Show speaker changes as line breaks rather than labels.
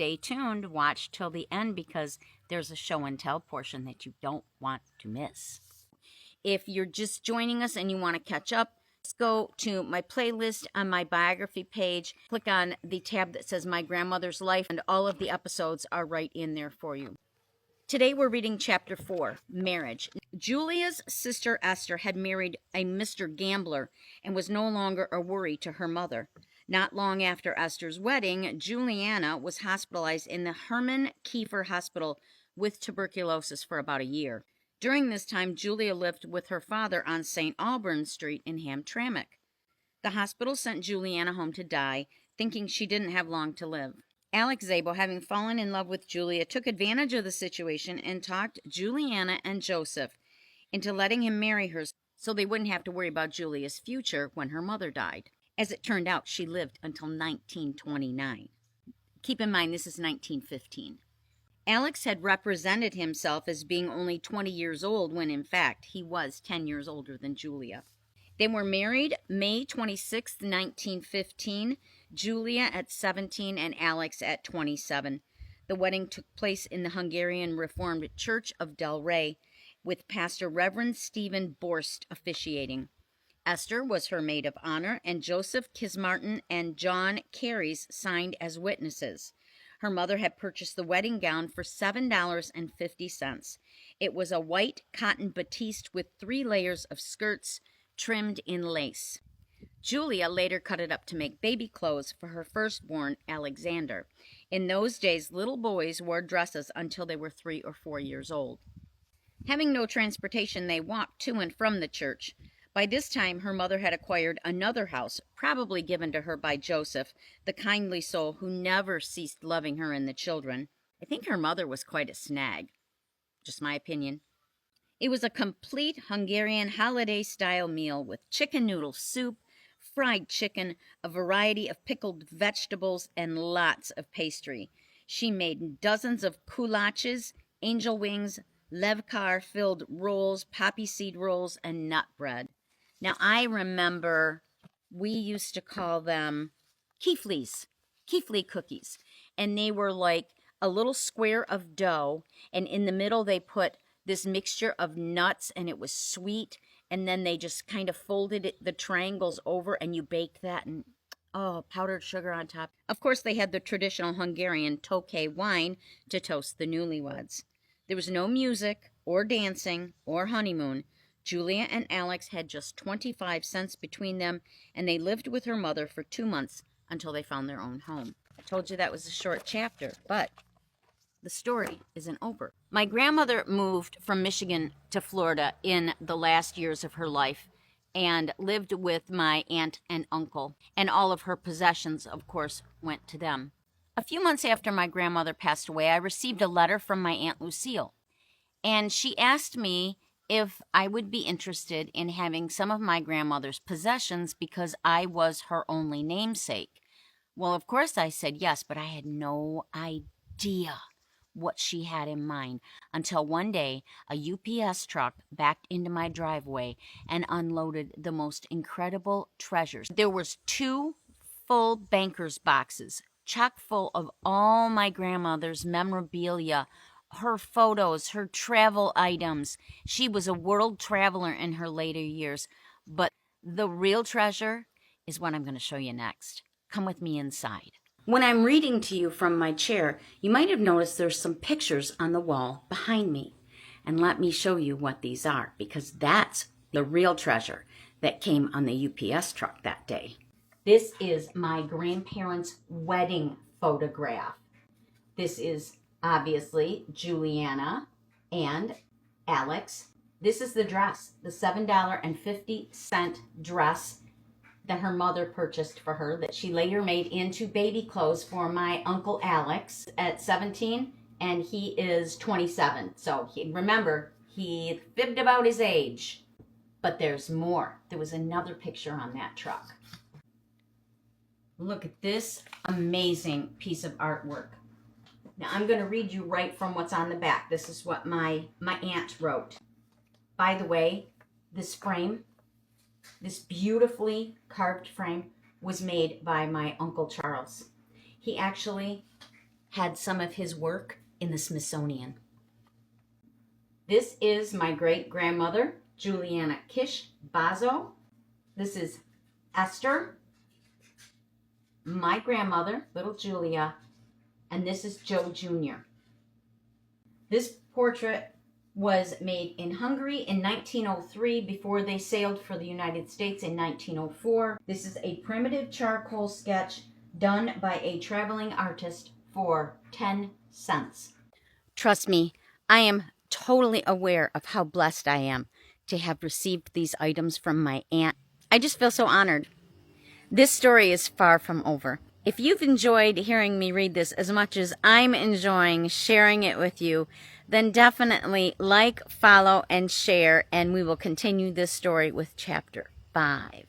stay tuned, watch till the end, because there's a show and tell portion that you don't want to miss. If you're just joining us and you want to catch up, just go to my playlist on my biography page, click on the tab that says My Grandmother's Life, and all of the episodes are right in there for you. Today we're reading Chapter 4, Marriage. Julia's sister Esther had married a Mr. Gambler and was no longer a worry to her mother. Not long after Esther's wedding, Juliana was hospitalized in the Herman Kiefer Hospital with tuberculosis for about a year. During this time, Julia lived with her father on St. Alban Street in Hamtramck. The hospital sent Juliana home to die, thinking she didn't have long to live. Alex Szabo, having fallen in love with Julia, took advantage of the situation and talked Juliana and Joseph into letting him marry her so they wouldn't have to worry about Julia's future when her mother died. As it turned out, she lived until 1929. Keep in mind, this is 1915. Alex had represented himself as being only 20 years old when, in fact, he was 10 years older than Julia. They were married May 26, 1915, Julia at 17 and Alex at 27. The wedding took place in the Hungarian Reformed Church of Del Rey, with Pastor Reverend Stephen Borst officiating. Esther was her maid of honor, and Joseph Kismartin and John Carys signed as witnesses. Her mother had purchased the wedding gown for $7.50. It was a white cotton batiste with 3 layers of skirts trimmed in lace. Julia later cut it up to make baby clothes for her firstborn, Alexander. In those days, little boys wore dresses until they were 3 or 4 years old. Having no transportation, they walked to and from the church. By this time, her mother had acquired another house, probably given to her by Joseph, the kindly soul who never ceased loving her and the children. I think her mother was quite a snag. Just my opinion. It was a complete Hungarian holiday-style meal with chicken noodle soup, fried chicken, a variety of pickled vegetables, and lots of pastry. She made dozens of kulaches, angel wings, levkar-filled rolls, poppy seed rolls, and nut bread. Now, I remember we used to call them kifli cookies, and they were like a little square of dough, and in the middle they put this mixture of nuts, and it was sweet, and then they just kind of folded the triangles over, and you baked that, and powdered sugar on top. Of course, they had the traditional Hungarian Tokay wine to toast the newlyweds. There was no music or dancing or honeymoon. Julia and Alex had just 25 cents between them, and they lived with her mother for 2 months until they found their own home. I told you that was a short chapter, but the story isn't over. My grandmother moved from Michigan to Florida in the last years of her life and lived with my aunt and uncle, and all of her possessions, of course, went to them. A few months after my grandmother passed away, I received a letter from my Aunt Lucille, and she asked me if I would be interested in having some of my grandmother's possessions because I was her only namesake. Well, of course I said yes, but I had no idea what she had in mind until one day a UPS truck backed into my driveway and unloaded the most incredible treasures. There was 2 full banker's boxes chock full of all my grandmother's memorabilia, her photos, her travel items. She was a world traveler in her later years, but the real treasure is what I'm going to show you next. Come with me inside. When I'm reading to you from my chair, you might have noticed there's some pictures on the wall behind me. And let me show you what these are, because that's the real treasure that came on the UPS truck that day. This is my grandparents' wedding photograph. This is obviously Juliana and Alex. This is the dress, the $7.50 dress that her mother purchased for her that she later made into baby clothes for my Uncle Alex at 17, and he is 27. So remember, he fibbed about his age. But there's more. There was another picture on that truck. Look at this amazing piece of artwork. Now I'm going to read you right from what's on the back. This is what my aunt wrote. By the way, this frame, this beautifully carved frame, was made by my Uncle Charles. He actually had some of his work in the Smithsonian. This is my great-grandmother, Juliana Kish Bazo. This is Esther, my grandmother, little Julia, and this is Joe Jr. This portrait was made in Hungary in 1903 before they sailed for the United States in 1904. This is a primitive charcoal sketch done by a traveling artist for 10 cents. Trust me, I am totally aware of how blessed I am to have received these items from my aunt. I just feel so honored. This story is far from over. If you've enjoyed hearing me read this as much as I'm enjoying sharing it with you, then definitely like, follow, and share, and we will continue this story with Chapter 5.